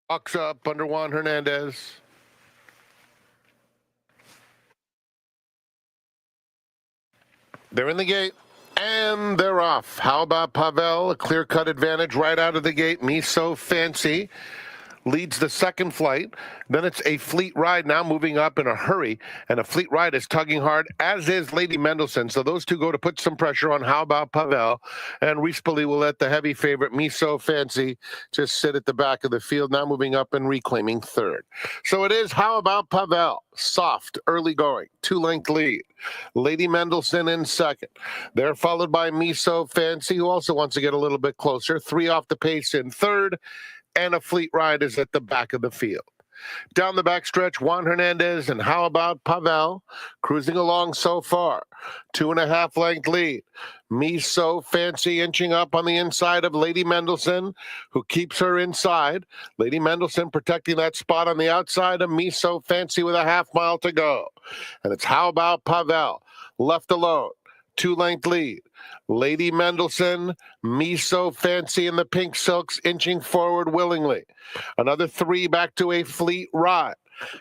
Walks up under Juan Hernandez. They're in the gate, and they're off. How about Pavel? A clear-cut advantage right out of the gate. Me So Fancy leads the second flight. Then it's a Fleet Ride now moving up in a hurry, and a Fleet Ride is tugging hard, as is Lady Mendelssohn. So those two go to put some pressure on How About Pavel, and Rispoli will let the heavy favorite Me So Fancy just sit at the back of the field, now moving up and reclaiming third. So it is How About Pavel, soft, early going, 2-length lead. Lady Mendelssohn in second. They're followed by Me So Fancy, who also wants to get a little bit closer. 3 off the pace in third, and a Fleet Ride is at the back of the field. Down the backstretch, Juan Hernandez and How About Pavel cruising along so far. 2.5-length lead. Me So Fancy inching up on the inside of Lady Mendelssohn, who keeps her inside. Lady Mendelssohn protecting that spot on the outside of Me So Fancy with a half-mile to go. And it's How About Pavel left alone. 2-length lead. Lady Mendelssohn, Me So Fancy in the pink silks, inching forward willingly. Another 3 back to a Fleet Ride.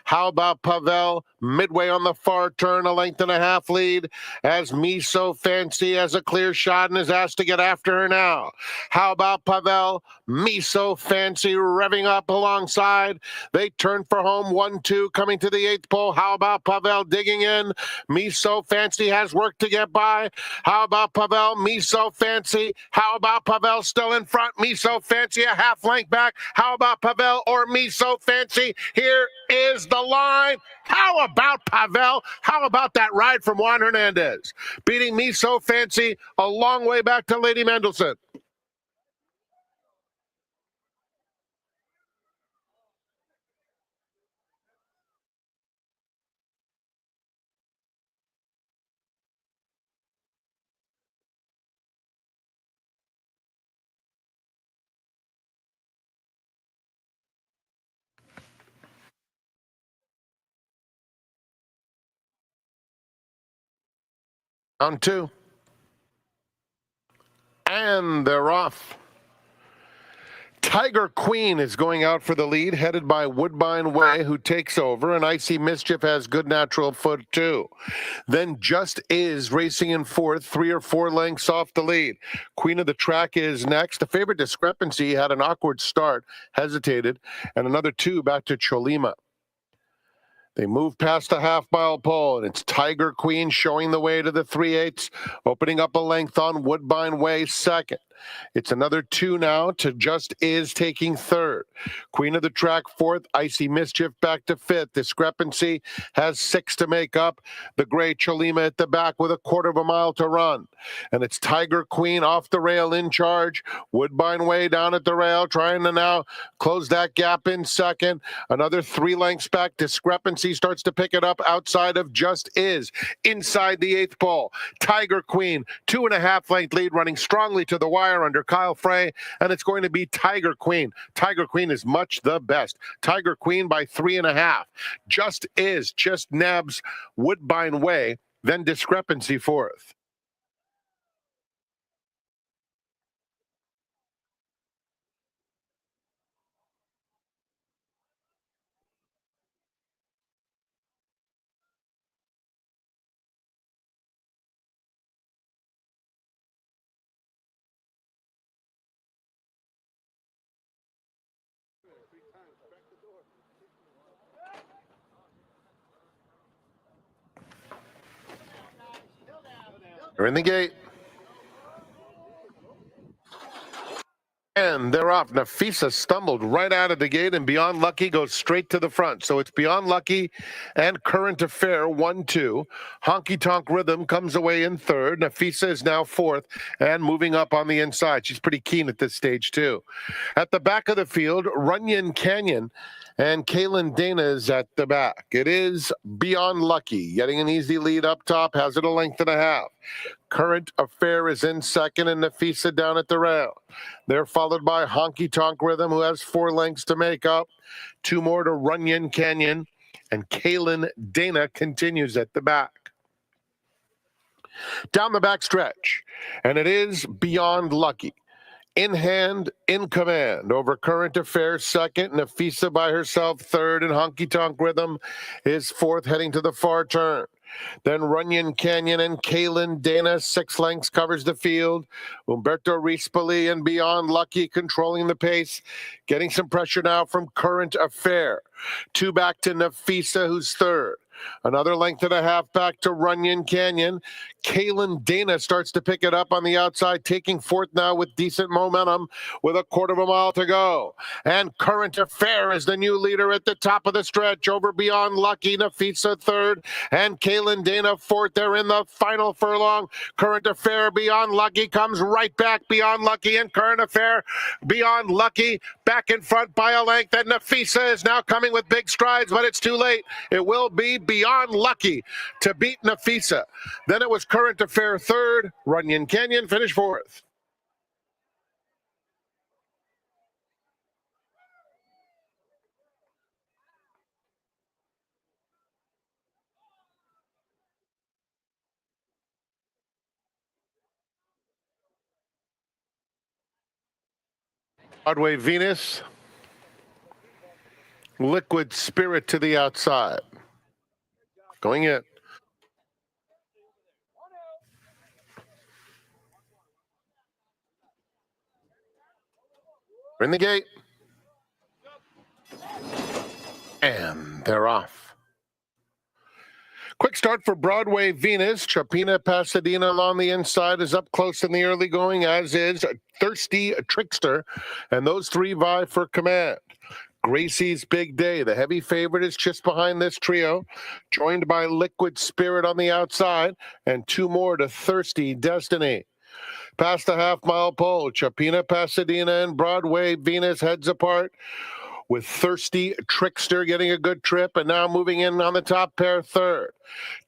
How About Pavel, midway on the far turn, a 1.5 length lead, as Me So Fancy has a clear shot and is asked to get after her now. How About Pavel, Me So Fancy revving up alongside. They turn for home, 1-2, coming to the 8th pole. How About Pavel digging in. Me So Fancy has work to get by. How About Pavel, Me So Fancy. How About Pavel still in front. Me So Fancy a half length back. How About Pavel or Me So Fancy? Here is the line. How about Pavel? How about that ride from Juan Hernandez? Beating Me So Fancy a long way back to Lady Mendelssohn. Round 2. And they're off. Tiger Queen is going out for the lead, headed by Woodbine Way, who takes over, and Icy Mischief has good natural foot, too. Then Just Is racing in fourth, 3 or 4 lengths off the lead. Queen of the Track is next. The favorite Discrepancy had an awkward start, hesitated, and another 2 back to Cholima. They move past the half-mile pole, and it's Tiger Queen showing the way to the 3/8, opening up a length on Woodbine Way second. It's another 2 now to Just Is taking third. Queen of the Track fourth, Icy Mischief back to fifth. Discrepancy has 6 to make up. The gray Cholima at the back with a 1/4 mile to run. And it's Tiger Queen off the rail in charge. Woodbine Way down at the rail, trying to now close that gap in second. Another 3 lengths back. Discrepancy starts to pick it up outside of Just Is. Inside the 8th pole, Tiger Queen, 2.5 length lead, running strongly to the wire under Kyle Frey, and it's going to be Tiger Queen. Tiger Queen is much the best. Tiger Queen by 3.5. Just Is just nabs Woodbine Way, then Discrepancy fourth. They're in the gate. And they're off. Nafisa stumbled right out of the gate, and Beyond Lucky goes straight to the front. So it's Beyond Lucky and Current Affair, 1-2. Honky Tonk Rhythm comes away in third. Nafisa is now fourth and moving up on the inside. She's pretty keen at this stage, too. At the back of the field, Runyon Canyon and Kaylin Dana is at the back. It is Beyond Lucky, getting an easy lead up top, has it a 1.5 lengths. Current Affair is in second, and Nafisa down at the rail. They're followed by Honky Tonk Rhythm, who has 4 lengths to make up. 2 more to Runyon Canyon, and Kaylin Dana continues at the back. Down the back stretch, and it is Beyond Lucky. In hand, in command. Over Current Affairs, second. Nafisa by herself, third. And Honky Tonk Rhythm is fourth, heading to the far turn. Then Runyon Canyon and Kalen Dana, 6 lengths, covers the field. Umberto Rispoli and Beyond Lucky controlling the pace. Getting some pressure now from Current Affair. 2 back to Nafisa, who's third. Another length and a half back to Runyon Canyon. Kalen Dana starts to pick it up on the outside, taking fourth now with decent momentum with a quarter of a mile to go. And Current Affair is the new leader at the top of the stretch over Beyond Lucky. Nafisa third and Kalen Dana fourth. They're in the final furlong. Current Affair, Beyond Lucky comes right back. Beyond Lucky and Current Affair. Beyond Lucky back in front by a length. And Nafisa is now coming with big strides, but it's too late. It will be Beyond Lucky to beat Nafisa. Then it was Current Affair third. Runyon Canyon finished fourth. Broadway Venus. Liquid Spirit to the outside. Going in. We're in the gate. And they're off. Quick start for Broadway Venus. Chapina Pasadena along the inside is up close in the early going, as is Thirsty Trickster. And those 3 vie for command. Gracie's Big Day, the heavy favorite, is just behind this trio, joined by Liquid Spirit on the outside, and 2 more to Thirsty Destiny. Past the half-mile pole, Chapina Pasadena and Broadway Venus heads apart, with Thirsty Trickster getting a good trip, and now moving in on the top pair third.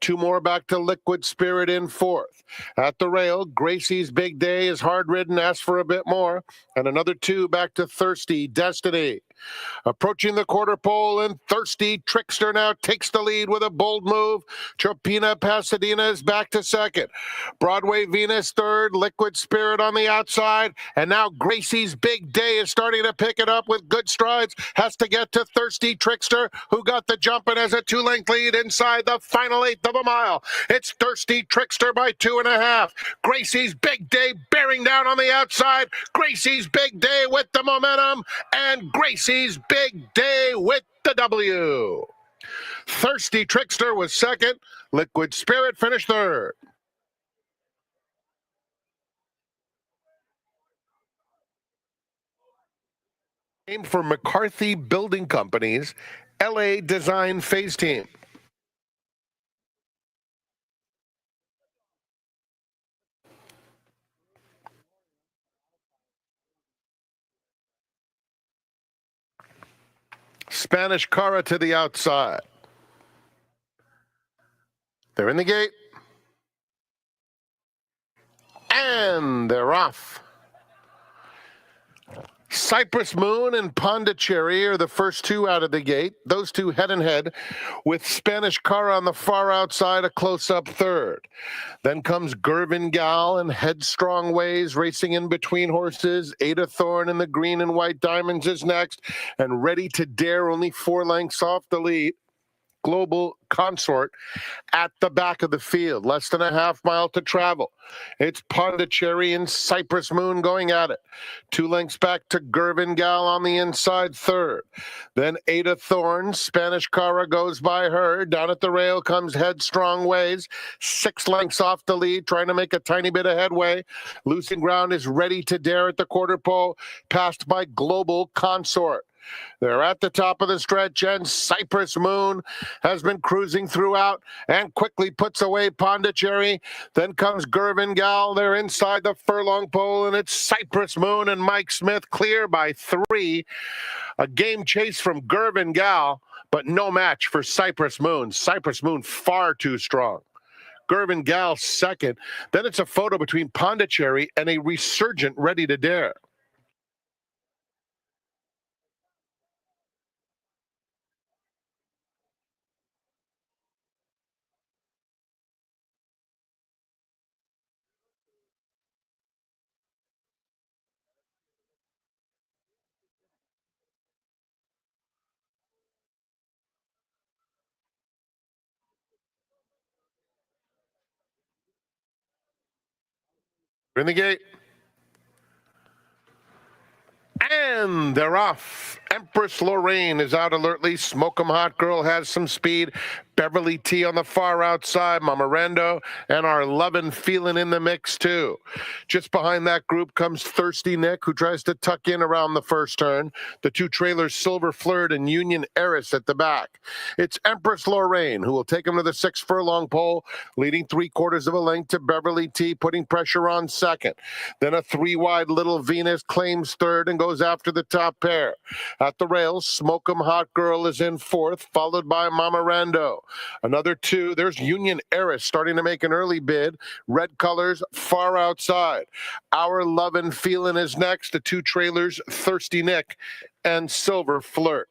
2 more back to Liquid Spirit in fourth. At the rail, Gracie's Big Day is hard-ridden, asks for a bit more, and another 2 back to Thirsty Destiny. Approaching the quarter pole, and Thirsty Trickster now takes the lead with a bold move. Chapina Pasadena is back to second. Broadway Venus third, Liquid Spirit on the outside, and now Gracie's Big Day is starting to pick it up with good strides. Has to get to Thirsty Trickster, who got the jump and has a 2-length lead inside the final 1/8 of a mile. It's Thirsty Trickster by 2.5. Gracie's Big Day bearing down on the outside. Gracie's Big Day with the momentum, and Gracie's Big Day with the W. Thirsty Trickster was second. Liquid Spirit finished third. Named for McCarthy Building Company's LA Design Phase Team. Spanish Cara to the outside. They're in the gate. And they're off. Cypress Moon and Pondicherry are the first 2 out of the gate. Those 2 head and head, with Spanish Cara on the far outside, a close-up third. Then comes Gervin Gal and Headstrong Ways racing in between horses. Ada Thorne and the Green and White Diamonds is next. And Ready to Dare, only 4 lengths off the lead. Global Consort at the back of the field. Less than a half-mile to travel. It's Pondicherry and Cypress Moon going at it. 2 lengths back to Gervin Gal on the inside third. Then Ada Thorne, Spanish Cara goes by her. Down at the rail comes Headstrong Ways. 6 lengths off the lead, trying to make a tiny bit of headway. Losing ground is Ready to Dare at the quarter pole, passed by Global Consort. They're at the top of the stretch, and Cypress Moon has been cruising throughout and quickly puts away Pondicherry. Then comes Gervin Gal. They're inside the furlong pole, and it's Cypress Moon and Mike Smith clear by 3. A game chase from Gervin Gal, but no match for Cypress Moon. Cypress Moon far too strong. Gervin Gal second. Then it's a photo between Pondicherry and a resurgent Ready to Dare. In the gate. And they're off. Empress Lorraine is out alertly. Smoke 'em Hot Girl has some speed. Beverly T on the far outside. Mamarendo and our Lovin' Feelin' in the mix, too. Just behind that group comes Thirsty Nick, who tries to tuck in around the first turn. The two trailers, Silver Flirt and Union Heiress at the back. It's Empress Lorraine, who will take him to the 6 furlong pole, leading 3/4 of a length to Beverly T, putting pressure on second. Then a 3-wide Little Venus claims third and goes after the top pair. At the rails, Smoke 'em Hot Girl is in fourth, followed by Mamarendo. Another two, there's Union Heiress starting to make an early bid. Red colors far outside. Our Lovin' Feelin' is next. The two trailers, Thirsty Nick and Silver Flirt.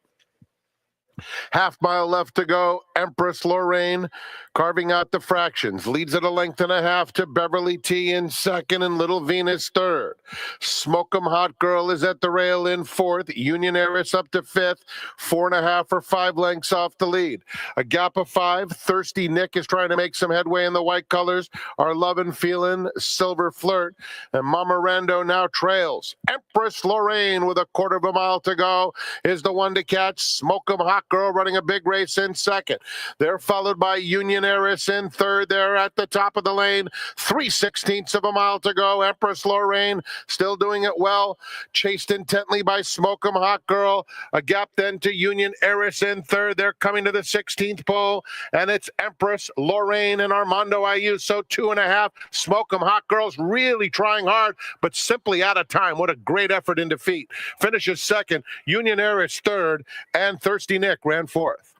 Half mile left to go. Empress Lorraine carving out the fractions. Leads at a length and a half to Beverly T in second and Little Venus third. Smoke 'em Hot Girl is at the rail in fourth. Union Heiress up to fifth. 4.5 or 5 lengths off the lead. A gap of 5. Thirsty Nick is trying to make some headway in the white colors. Our Lovin' Feelin', Silver Flirt, and Mamarendo now trails. Empress Lorraine with 1/4 mile to go is the one to catch. Smoke 'em Hot Girl running a big race in second. They're followed by Union Heiress in third. They're at the top of the lane. 3/16 of a mile to go. Empress Lorraine still doing it well. Chased intently by Smoke 'em Hot Girl. A gap then to Union Heiress in third. They're coming to the 16th pole, and it's Empress Lorraine and Armando Ayuso 2.5. Smoke 'em Hot Girl's really trying hard, but simply out of time. What a great effort in defeat. Finishes second. Union Heiress third, and Thirsty Nick ran fourth.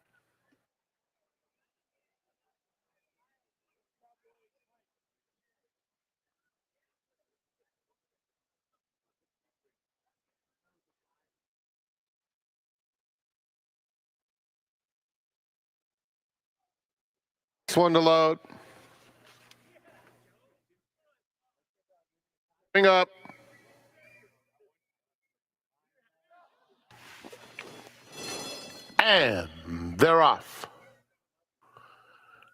Next one to load. Bring up. And they're off.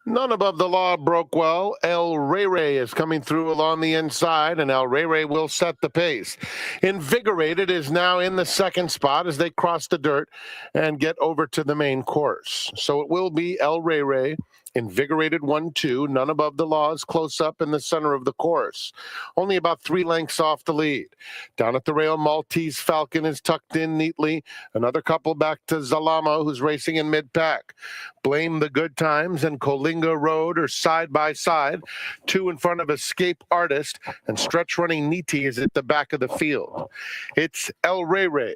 None Above the Law broke well. El Rey Rey is coming through along the inside, and El Rey Rey will set the pace. Invigorated is now in the second spot as they cross the dirt and get over to the main course. So it will be El Rey Rey, Invigorated 1-2. None Above the Law is close up in the center of the course, only about 3 lengths off the lead. Down at the rail, Maltese Falcon is tucked in neatly. Another couple back to Zalamo, who's racing in mid-pack. Blame the Good Times and Colinga Road are side by side. 2 in front of Escape Artist, and Stretch Running Niti is at the back of the field. It's El Rey Rey,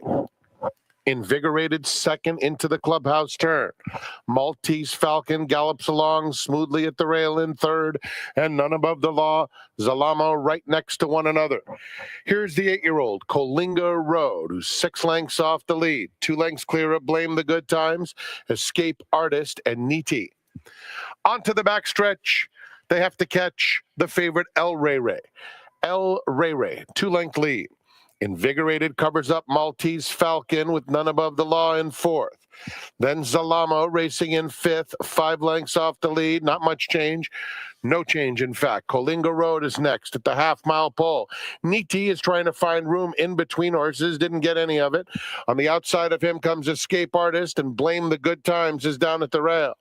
Invigorated second into the clubhouse turn. Maltese Falcon gallops along smoothly at the rail in third, and None Above the Law, Zalamo right next to one another. Here's the 8-year-old, Colinga Road, who's 6 lengths off the lead. 2 lengths clear of Blame the Good Times, Escape Artist, and Niti. Onto the backstretch, they have to catch the favorite El Rey Rey. El Rey Rey, 2-length lead. Invigorated covers up Maltese Falcon with None Above the Law in fourth. Then Zalamo racing in fifth, 5 lengths off the lead. Not much change. No change, in fact. Colinga Road is next at the half-mile pole. Niti is trying to find room in between horses. Didn't get any of it. On the outside of him comes Escape Artist, and Blame the Good Times is down at the rail.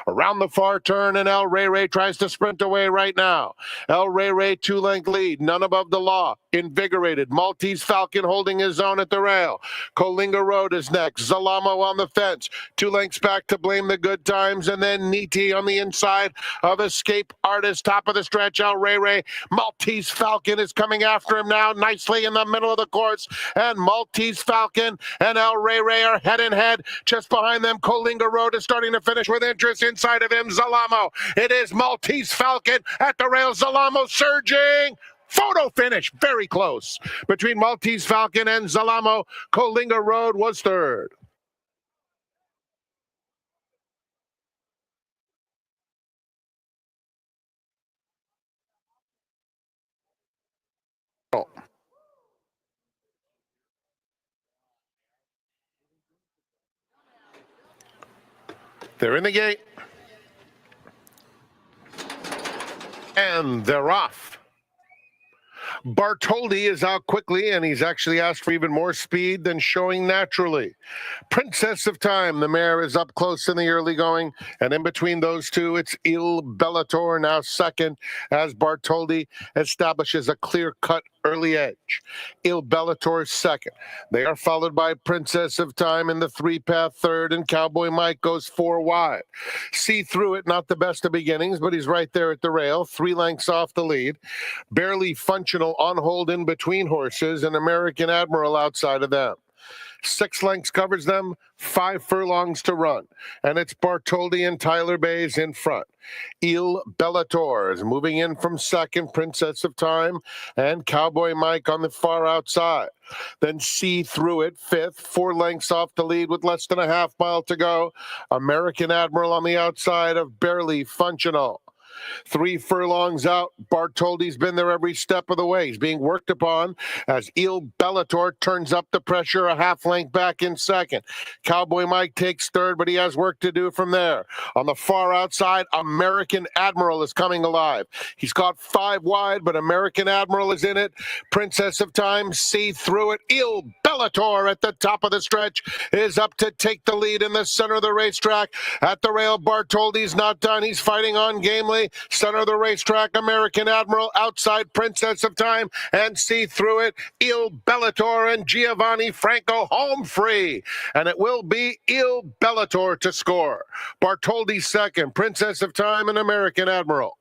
Around the far turn, and El Rey Rey tries to sprint away right now. El Rey Rey, 2-length lead. None Above the Law. Invigorated. Maltese Falcon holding his own at the rail. Colinga Road is next. Zalamo on the fence. 2 lengths back to Blame the Good Times, and then Niti on the inside of Escape Artist. Top of the stretch, El Rey Rey. Maltese Falcon is coming after him now nicely in the middle of the course, and Maltese Falcon and El Rey Rey are head in head. Just behind them, Colinga Road is starting to finish with interest inside of him. Zalamo. It is Maltese Falcon at the rail. Zalamo surging. Photo finish. Very close. Between Maltese Falcon and Zalamo, Colinga Road was third. Oh. They're in the gate. And they're off. Bartoldi is out quickly, and he's actually asked for even more speed than showing naturally. Princess of Time, the mare, is up close in the early going, and in between those two, it's Il Bellator now second as Bartoldi establishes a clear-cut early edge. Il Bellator second. They are followed by Princess of Time in the three-path third, and Cowboy Mike goes four wide. See Through It, not the best of beginnings, but he's right there at the rail, 3 lengths off the lead. Barely Functional on hold in between horses, and American Admiral outside of them. 6 lengths covers them, 5 furlongs to run. And it's Bartoldi and Tyler Bays in front. Il Bellator is moving in from second, Princess of Time, and Cowboy Mike on the far outside. Then See Through It, fifth, 4 lengths off the lead with less than a half mile to go. American Admiral on the outside of Barely Functional. 3 furlongs out, Bartoldi's been there every step of the way. He's being worked upon as Il Bellator turns up the pressure a half length back in second. Cowboy Mike takes third, but he has work to do from there. On the far outside, American Admiral is coming alive. He's got 5 wide, but American Admiral is in it. Princess of Time, See Through It. Il Bellator at the top of the stretch is up to take the lead in the center of the racetrack. At the rail, Bartoldi's not done. He's fighting on gamely. Center of the racetrack, American Admiral outside, Princess of Time, and See Through It. Il Bellator and Giovanni Franco home free. And it will be Il Bellator to score. Bartoldi second, Princess of Time, and American Admiral.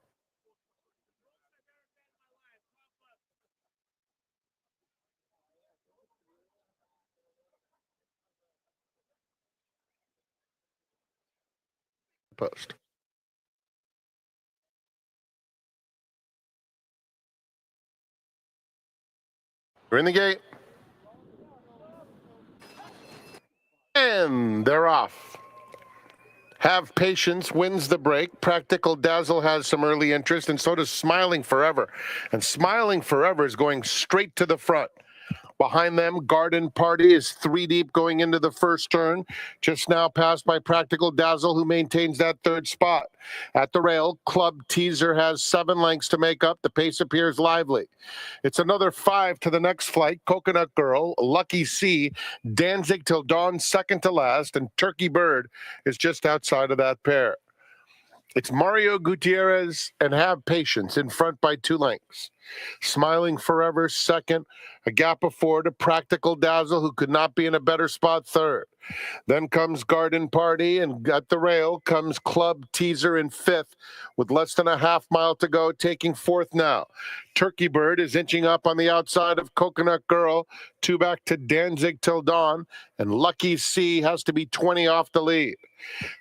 Post. We're in the gate. And they're off. Have Patience wins the break. Practical Dazzle has some early interest, and so does Smiling Forever. And Smiling Forever is going straight to the front. Behind them, Garden Party is 3 deep going into the first turn. Just now passed by Practical Dazzle, who maintains that third spot. At the rail, Club Teaser has 7 lengths to make up. The pace appears lively. It's another 5 to the next flight. Coconut Girl, Lucky C, Danzig Till Dawn second to last, and Turkey Bird is just outside of that pair. It's Mario Gutierrez and Have Patience in front by 2 lengths. Smiling Forever second, a gap of 4 to Practical Dazzle, who could not be in a better spot third. Then comes Garden Party, and at the rail comes Club Teaser in 5th with less than a half mile to go, taking 4th now. Turkey Bird is inching up on the outside of Coconut Girl, 2 back to Danzig Till Dawn, and Lucky C has to be 20 off the lead.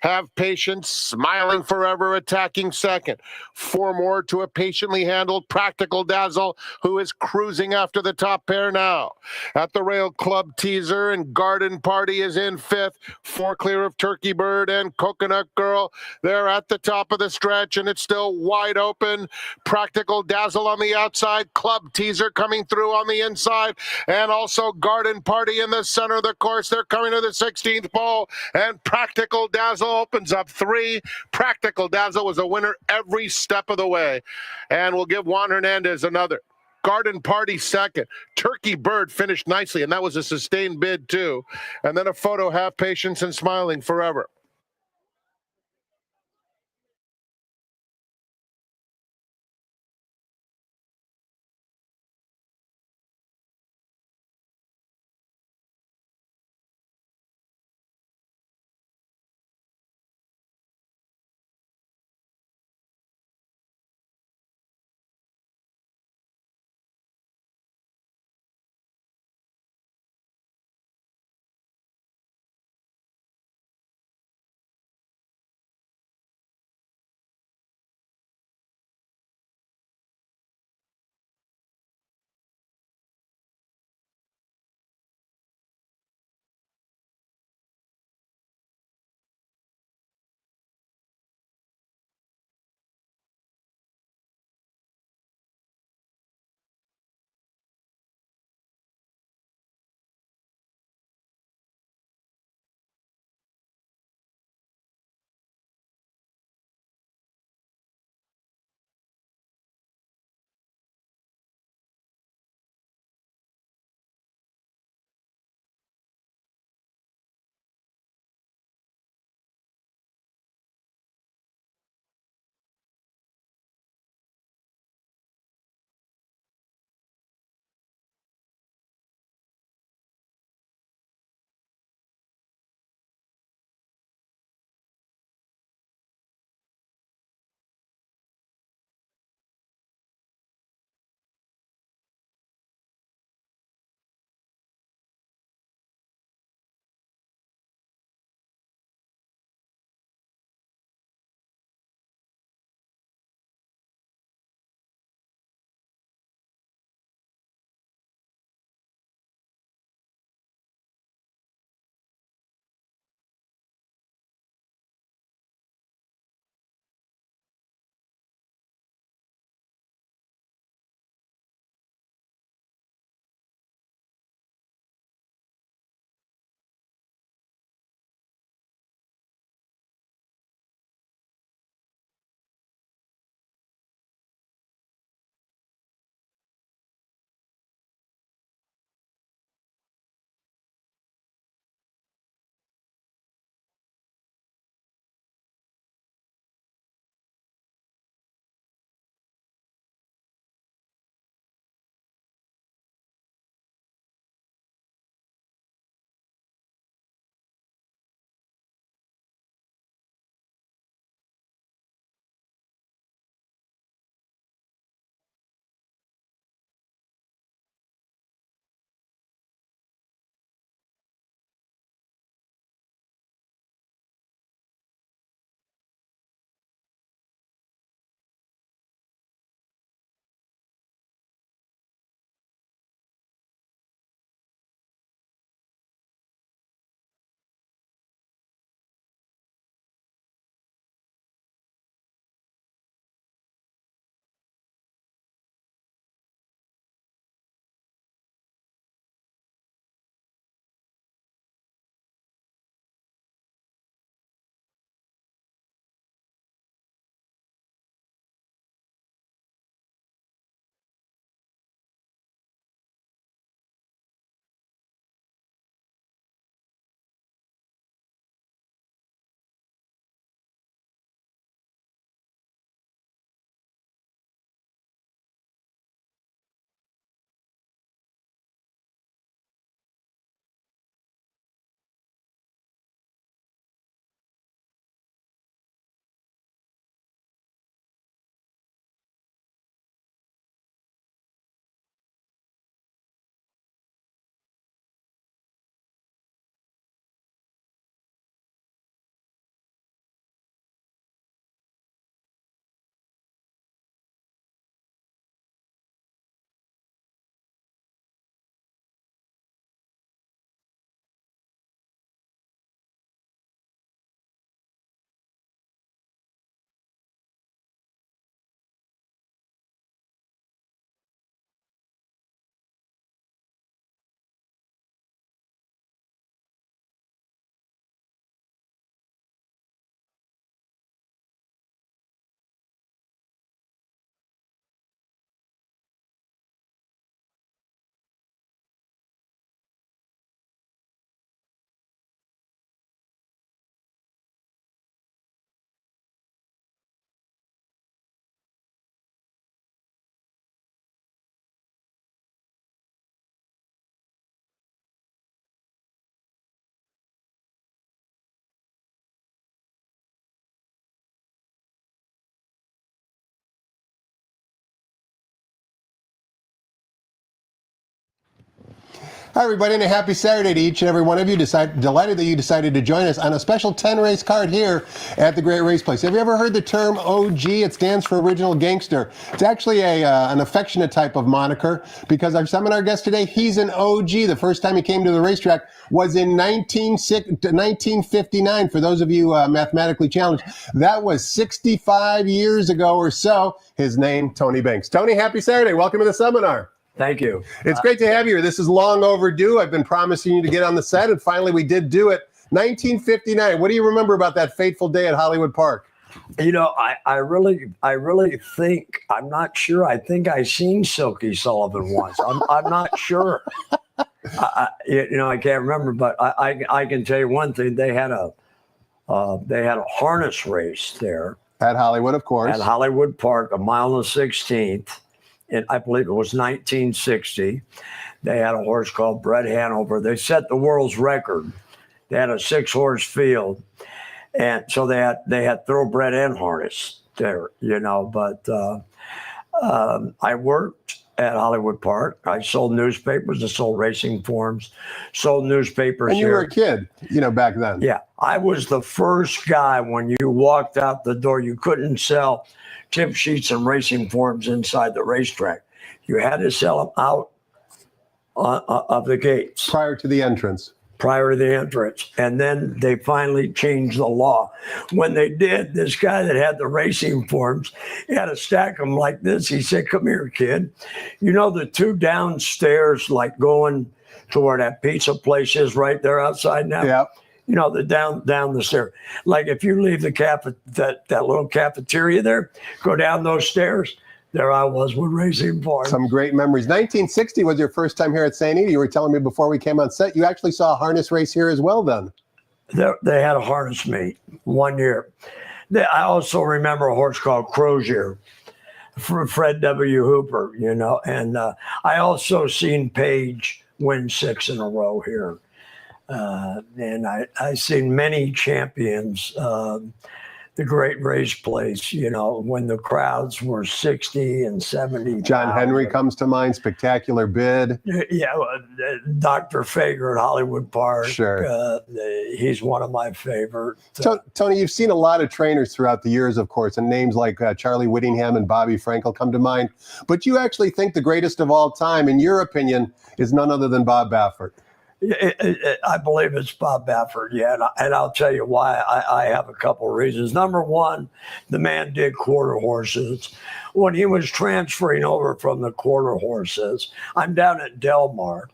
Have Patience, Smiling Forever attacking second. 4 more to a patiently handled Practical Dazzle, who is cruising after the top pair now. At the rail, Club Teaser and Garden Party is in 5th. 4 clear of Turkey Bird and Coconut Girl. They're at the top of the stretch, and it's still wide open. Practical Dazzle on the outside. Club Teaser coming through on the inside. And also Garden Party in the center of the course. They're coming to the 16th pole. And Practical Dazzle opens up 3. Practical Dazzle was a winner every step of the way. And we'll give Juan Hernandez another. Garden Party second. Turkey Bird finished nicely, and that was a sustained bid too. And then a photo, Have Patience and Smiling Forever. Hi, everybody, and a happy Saturday to each and every one of you. Delighted that you decided to join us on a special 10-race card here at the Great Race Place. Have you ever heard the term OG? It stands for Original Gangster. It's actually an affectionate type of moniker because our seminar guest today, he's an OG. The first time he came to the racetrack was in 1959. For those of you mathematically challenged, that was 65 years ago or so. His name, Tony Banks. Tony, happy Saturday. Welcome to the seminar. Thank you. It's great to have you here. This is long overdue. I've been promising you to get on the set, and finally we did do it. 1959. What do you remember about that fateful day at Hollywood Park? You know, I really think, I'm not sure. I think I seen Silky Sullivan once. I'm not sure. I can't remember, but I can tell you one thing. They had a harness race there at Hollywood, of course. At Hollywood Park, a mile and 16th. And I believe it was 1960. They had a horse called Brett Hanover. They set the world's record. They had a 6-horse field, and so they had thoroughbred and harness there, But I worked at Hollywood Park. I sold newspapers. I sold racing forms. Sold newspapers. And you were a kid, back then. Yeah, I was the first guy when you walked out the door. You couldn't sell tip sheets and racing forms inside the racetrack. You had to sell them out of the gates. Prior to the entrance. And then they finally changed the law. When they did, this guy that had the racing forms, he had to stack them like this. He said, "Come here, kid. You know the two downstairs, like going to where that pizza place is right there outside now?" Yeah. The down the stairs. Like if you leave that little cafeteria there, go down those stairs, there I was with racing forms. Some great memories. 1960 was your first time here at St. Edie. You were telling me before we came on set, you actually saw a harness race here as well then. They had a harness meet one year. I also remember a horse called Crozier for Fred W. Hooper, and I also seen Page win 6 in a row here. And I seen many champions, the Great Race Place, when the crowds were 60 and 70. John Henry comes to mind, spectacular bid. Yeah, Dr. Fager at Hollywood Park. Sure. He's one of my favorites. Tony, you've seen a lot of trainers throughout the years, of course, and names like Charlie Whittingham and Bobby Frankel come to mind. But you actually think the greatest of all time, in your opinion, is none other than Bob Baffert. I believe it's Bob Baffert, yeah, and I'll tell you why. I have a couple of reasons. Number one, the man did quarter horses. When he was transferring over from the quarter horses, I'm down at Del Mar,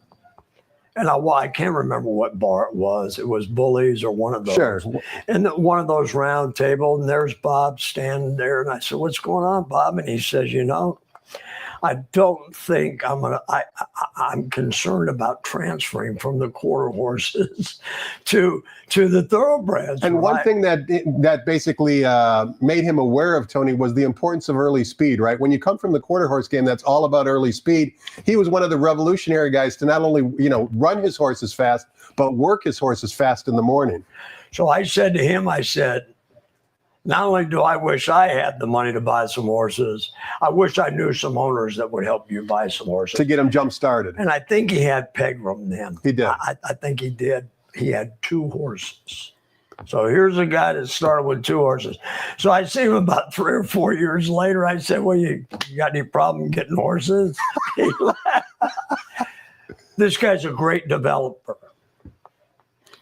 and I can't remember what bar it was. It was Bullies or one of those. Sure. And one of those round tables, and there's Bob standing there, and I said, "What's going on, Bob?" And he says, I don't think I'm concerned about transferring from the quarter horses to the thoroughbreds. And one thing that basically made him aware of Tony was the importance of early speed, right? When you come from the quarter horse game, that's all about early speed. He was one of the revolutionary guys to not only, run his horses fast, but work his horses fast in the morning. So I said to him, not only do I wish I had the money to buy some horses, I wish I knew some owners that would help you buy some horses. To get them jump started. And I think he had Pegram then. He did. I think he did. He had 2 horses. So here's a guy that started with 2 horses. So I see him about 3 or 4 years later. I said, "Well, you got any problem getting horses?" He laughed. This guy's a great developer.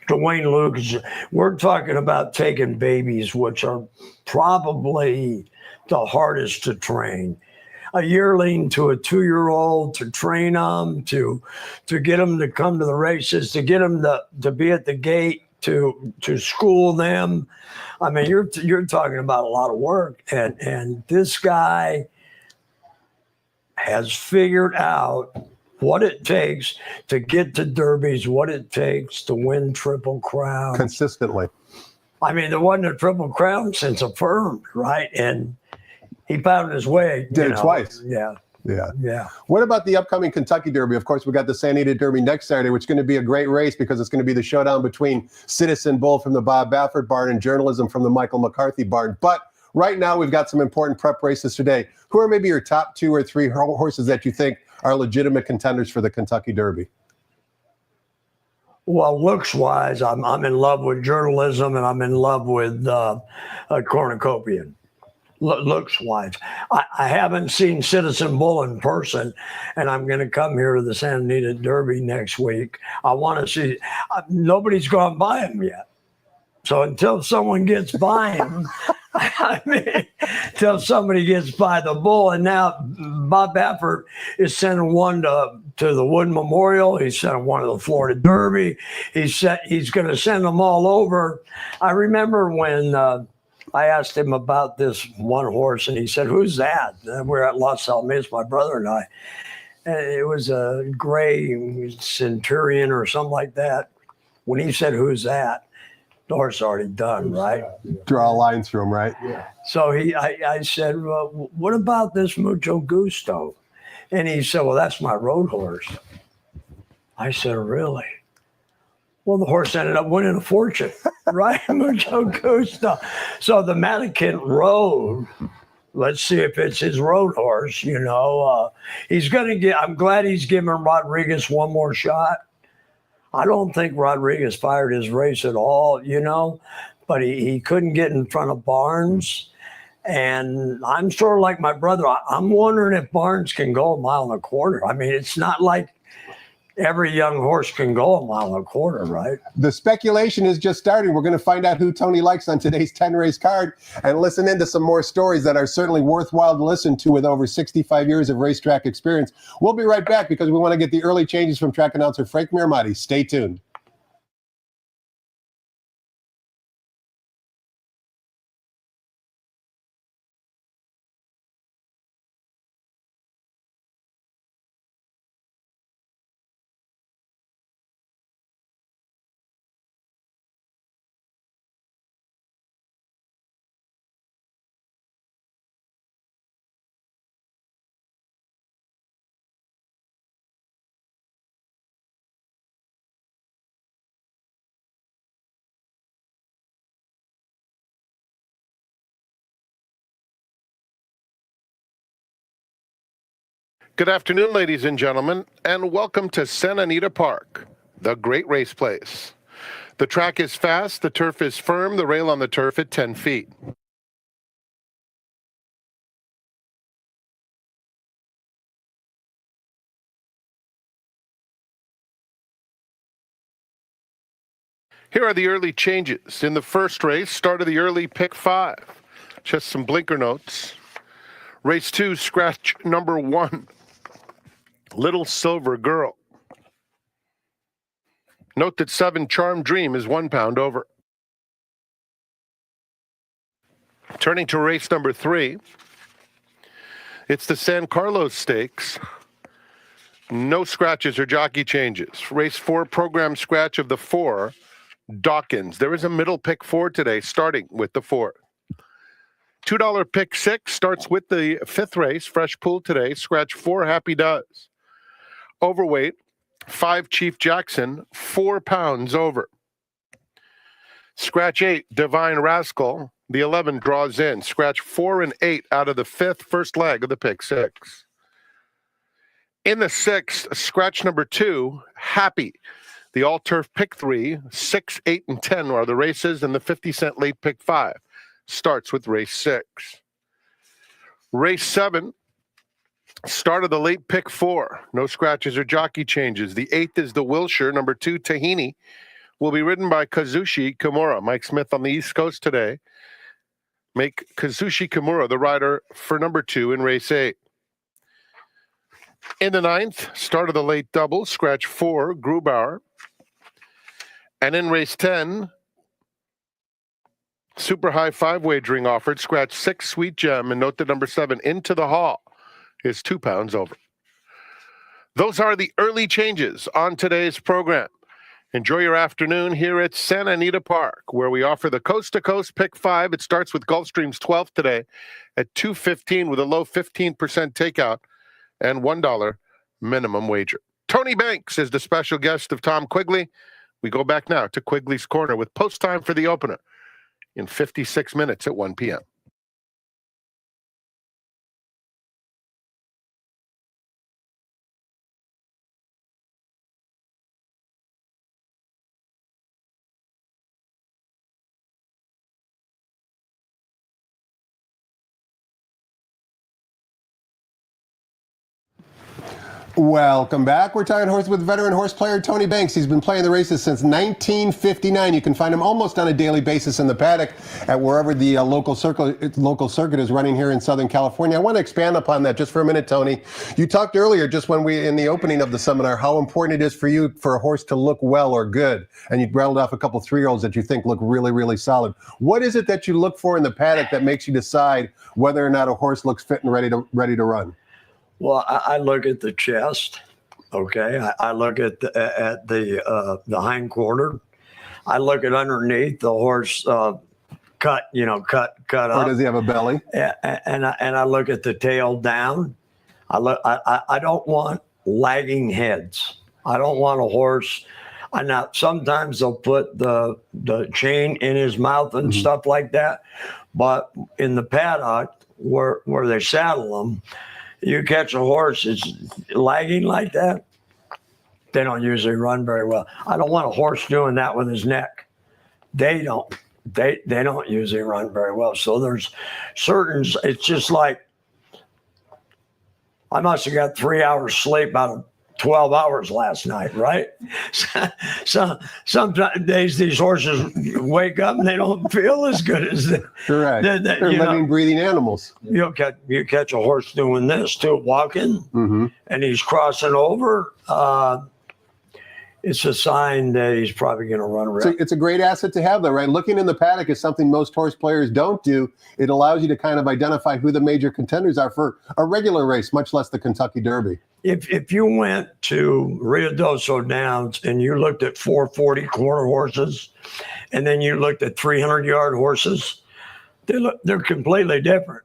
Dwayne Lucas, we're talking about taking babies, which are probably the hardest to train. A yearling to a 2-year-old, to train them, to get them to come to the races, to get them to be at the gate, to school them. I mean, you're talking about a lot of work, and this guy has figured out what it takes to get to derbies, what it takes to win Triple Crown. Consistently. I mean, there wasn't a Triple Crown since affirmed, right? And he found his way. Did it twice. Yeah. Yeah. What about the upcoming Kentucky Derby? Of course, we got the St. Edie Derby next Saturday, which is going to be a great race because it's going to be the showdown between Citizen Bull from the Bob Baffert barn and Journalism from the Michael McCarthy barn. But right now, we've got some important prep races today. Who are maybe your top 2 or 3 horses that you think are legitimate contenders for the Kentucky Derby? Well, looks wise, I'm in love with journalism and I'm in love with cornucopian. Looks wise, I haven't seen Citizen Bull in person, and I'm going to come here to the Santa Anita Derby next week. I want to see. Nobody's gone by him yet. So until someone gets by him, I mean, until somebody gets by the bull, and now Bob Baffert is sending one to the Wood Memorial. He's sending one to the Florida Derby. He's going to send them all over. I remember when I asked him about this one horse, and he said, "Who's that?" And we're at Los Alamitos, my brother and I. And it was a gray Centurion or something like that. When he said, "Who's that?" the horse already done, right? Draw lines through them, right? So I said, well, what about this Mucho Gusto? And he said, well, that's my road horse. I said, really? Well, the horse ended up winning a fortune, right? Mucho Gusto. So the Mannequin Road, let's see if it's his road horse, he's going to get, I'm glad he's giving Rodriguez one more shot. I don't think Rodriguez fired his race at all, but he couldn't get in front of Barnes. And I'm sort of like my brother. I'm wondering if Barnes can go 1.25 miles. I mean, it's not like every young horse can go 1.25 miles, right? The speculation is just starting. We're going to find out who Tony likes on today's 10-race card and listen into some more stories that are certainly worthwhile to listen to with over 65 years of racetrack experience. We'll be right back because we want to get the early changes from track announcer Frank Miramati. Stay tuned. Good afternoon, ladies and gentlemen, and welcome to Santa Anita Park, the great race place. The track is fast, the turf is firm, the rail on the turf at 10 feet. Here are the early changes. In the first race, start of the early pick 5. Just some blinker notes. Race 2, scratch number 1, Little Silver Girl. Note that 7, Charm Dream, is 1 pound over. Turning to race number 3, it's the San Carlos Stakes. No scratches or jockey changes. Race 4, program scratch of the 4, Dawkins. There is a middle pick 4 today, starting with the 4. $2 pick 6 starts with the 5th race, fresh pool today. Scratch 4, Happy Does. Overweight, 5, Chief Jackson, 4 pounds over. Scratch 8, Divine Rascal. The 11 draws in. Scratch 4 and 8 out of the 5th, first leg of the pick 6. In the 6th, scratch number 2, Happy. The all-turf pick 3, 6, 8, and 10 are the races, and the 50-cent late pick 5 starts with race 6. Race 7, start of the late pick 4. No scratches or jockey changes. The 8th is the Wilshire, number 2, Tahini. Will be ridden by Kazushi Kimura. Mike Smith on the East Coast today. Make Kazushi Kimura the rider for number 2 in race 8. In the 9th, start of the late double, scratch 4, Grubauer. And in race 10, super high 5 wagering offered, scratch 6, Sweet Gem, and note that number 7, Into the Hall, is 2 pounds over. Those are the early changes on today's program. Enjoy your afternoon here at Santa Anita Park, where we offer the coast-to-coast pick 5. It starts with Gulfstream's 12th today at $2.15 with a low 15% takeout and $1 minimum wager. Tony Banks is the special guest of Tom Quigley. We go back now to Quigley's Corner with post time for the opener in 56 minutes at 1 p.m. Welcome back. We're talking horse with veteran horse player Tony Banks. He's been playing the races since 1959. You can find him almost on a daily basis in the paddock at wherever the local circuit is running here in Southern California. I want to expand upon that just for a minute, Tony. You talked earlier, just when in the opening of the seminar, how important it is for you for a horse to look well or good. And you rattled off a couple 3-year-olds that you think look really, really solid. What is it that you look for in the paddock that makes you decide whether or not a horse looks fit and ready to run? Well, I look at the chest. Okay, I look at the hind quarter. I look at underneath the horse cut up. Or does he have a belly? And I look at the tail down. I don't want lagging heads. I don't want a horse. Now sometimes they'll put the chain in his mouth and stuff like that, but in the paddock where they saddle them. You catch a horse that's lagging like that, they don't usually run very well. I don't want a horse doing that with his neck. They don't usually run very well. So there's certain, it's just like, I must have got 3 hours sleep out of 12 hours last night, right? So some days these horses wake up and they don't feel as good as correct. They're living, breathing animals. You catch a horse doing this too, walking, and he's crossing over. It's a sign that he's probably going to run around. So it's a great asset to have, though, right? Looking in the paddock is something most horse players don't do. It allows you to kind of identify who the major contenders are for a regular race, much less the Kentucky Derby. If you went to Ruidoso Downs and you looked at 440 quarter horses, and then you looked at 300-yard horses, they're completely different.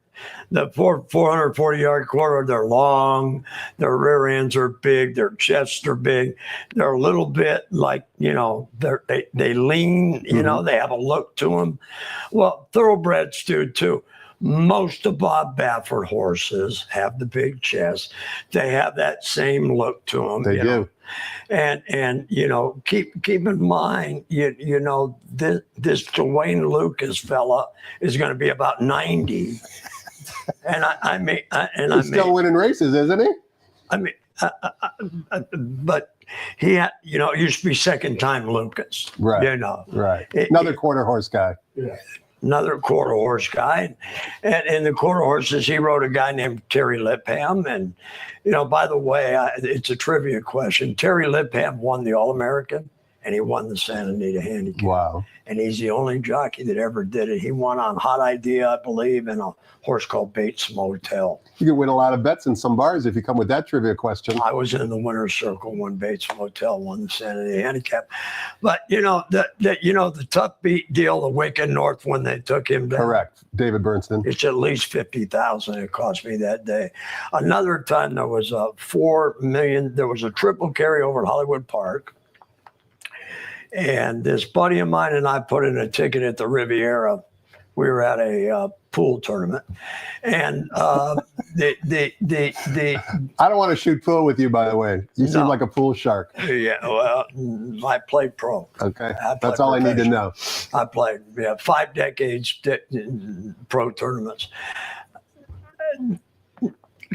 The 440-yard quarter, they're long, their rear ends are big, their chests are big, they're a little bit like, they lean, they have a look to them. Well, thoroughbreds do too. Most of Bob Baffert horses have the big chest. They have that same look to them. They do. And keep in mind, this Dwayne Lucas fella is going to be about 90. And he's still winning races, isn't he? But he had, it used to be second time Lucas. Right. Right. Another quarter horse guy. Yeah. Another quarter horse guy. And in the quarter horses, he rode a guy named Terry Lipham. And, by the way, it's a trivia question. Terry Lipham won the All-American and he won the Santa Anita Handicap. Wow. And he's the only jockey that ever did it. He won on Hot Idea, I believe, and a horse called Bates Motel. You could win a lot of bets in some bars if you come with that trivia question. I was in the winner's circle when Bates Motel won the Santa Anita Handicap. But, the tough beat deal, the Wicked North, when they took him down. Correct. David Bernston. It's at least $50,000 it cost me that day. Another time there was a $4 million, there was a triple carryover at Hollywood Park. And this buddy of mine and I put in a ticket at the Riviera. We were at a pool tournament, and I don't want to shoot pool with you, by the way. You seem like a pool shark. Yeah, well, I played pro. Okay, that's all I need to know. I played 5 decades pro tournaments.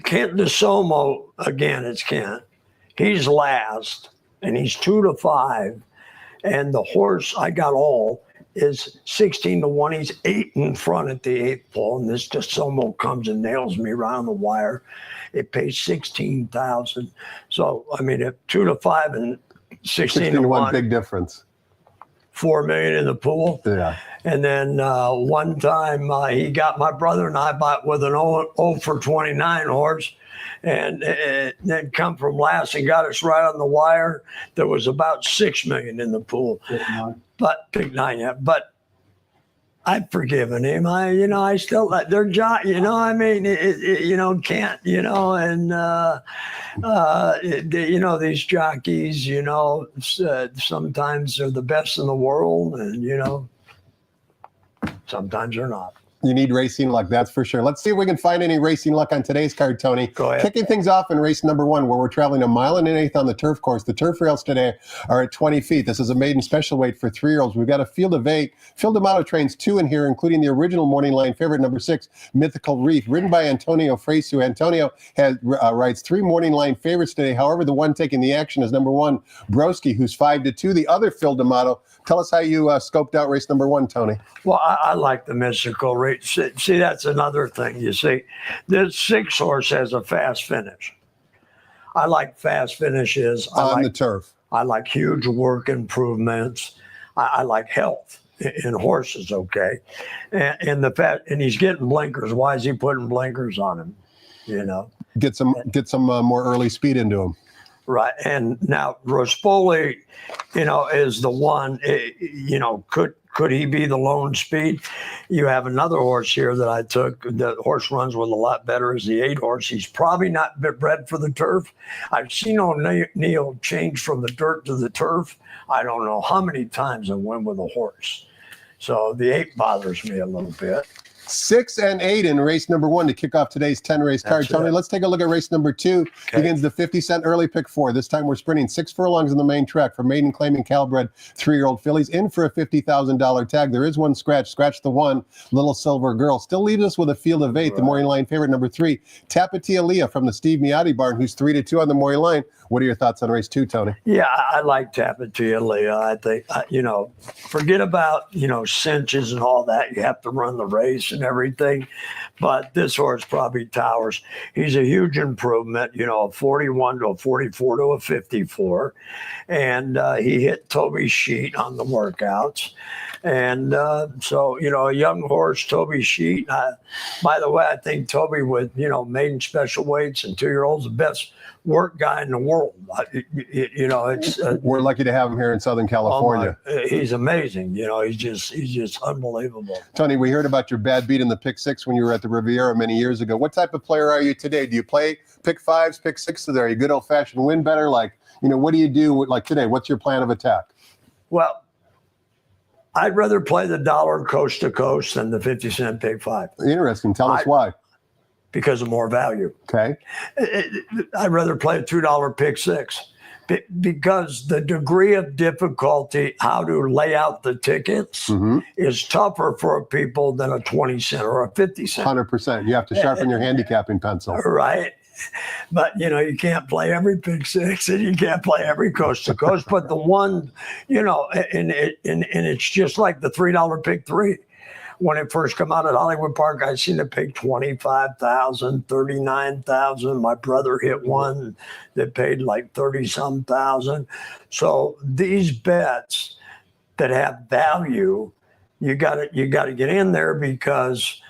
Kent DeSomo, again, it's Kent. He's last, and he's 2-5. And the horse I got all is 16-1. He's 8 in front at the 8th pole. And this DeSomo comes and nails me around the wire. It pays $16,000. So, at 2-5 and 16-1. Big difference. $4 million in the pool. Yeah. And then one time he got my brother and I bought with an 0 for 29 horse. And then come from last and got us right on the wire. There was about $6 million in the pool. Pick 9, yeah. But I've forgiven him. I still let their job. Can't. And these jockeys. Sometimes they're the best in the world, and sometimes they're not. You need racing luck, that's for sure. Let's see if we can find any racing luck on today's card, Tony. Go ahead. Kicking things off in race number 1, where we're traveling 1 1/8 miles on the turf course. The turf rails today are at 20 feet. This is a maiden special weight for 3-year-olds. We've got a field of 8. Field of Model trains 2 in here, including the original morning line favorite, number 6, Mythical Reef, ridden by Antonio Fresu. Antonio rides 3 morning line favorites today. However, the one taking the action is number 1, Broski, who's 5-2. The other field of Model. Tell us how you scoped out race number 1, Tony. Well, I like the Mystical Reef. See, that's another thing. You see, this 6 horse has a fast finish. I like fast finishes. On the turf. I like huge work improvements. I like health in horses. Okay, and and he's getting blinkers. Why is he putting blinkers on him? You know, Get some more early speed into him. right. And now Rospoli, is the one. Could he be the lone speed? You have another horse here that I took. The horse runs with a lot better as the 8 horse. He's probably not bred for the turf. I've seen O'Neill change from the dirt to the turf. I don't know how many times I went with a horse. So the 8 bothers me a little bit. 6 and 8 in race number 1 to kick off today's 10-race card. That's Tony, it. let's take a look at race number 2. Okay. Begins the 50-cent early pick 4. This time we're sprinting 6 furlongs in the main track for maiden claiming Calbred 3-year-old fillies in for a $50,000 tag. There is one scratch. Scratch the 1, Little Silver Girl. Still leaves us with a field of 8. Right. The morning line favorite, number 3, Tapatia Leah from the Steve Miotti barn, who's 3-2 on the morning line. What are your thoughts on race 2, Tony? Yeah, I like Tapatia Leah. I think, forget about, cinches and all that. You have to run the race and everything. But this horse probably towers. He's a huge improvement, a 41 to a 44 to a 54. And he hit Toby Sheet on the workouts. And so, a young horse, Toby Sheet. By the way, I think Toby with, maiden special weights and 2-year-olds, the best work guy in the world. It's we're lucky to have him here in Southern California. He's amazing. He's just unbelievable. Tony, we heard about your bad beat in the pick 6 when you were at the Riviera many years ago. What type of player are you today? Do you play pick 5s, pick 6s? Are you good old-fashioned win better? What do you do like today? What's your plan of attack? Well, I'd rather play the dollar coast to coast than the 50-cent pick 5. Interesting. Tell us why. Because of more value. Okay. I'd rather play a $2 pick 6 because the degree of difficulty, how to lay out the tickets, is tougher for people than a 20-cent or a 50-cent. 100%. You have to sharpen your handicapping pencil. Right. But, you can't play every pick 6 and you can't play every coast to coast. But the one, and it's just like the $3 pick 3. When it first came out at Hollywood Park, I seen it pay $25,000, $39,000. My brother hit one that paid like 30-some thousand. So these bets that have value, you got to get in there, because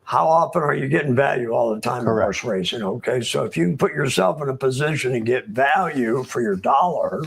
how often are you getting value all the time in horse racing? Okay, so if you can put yourself in a position to get value for your dollar,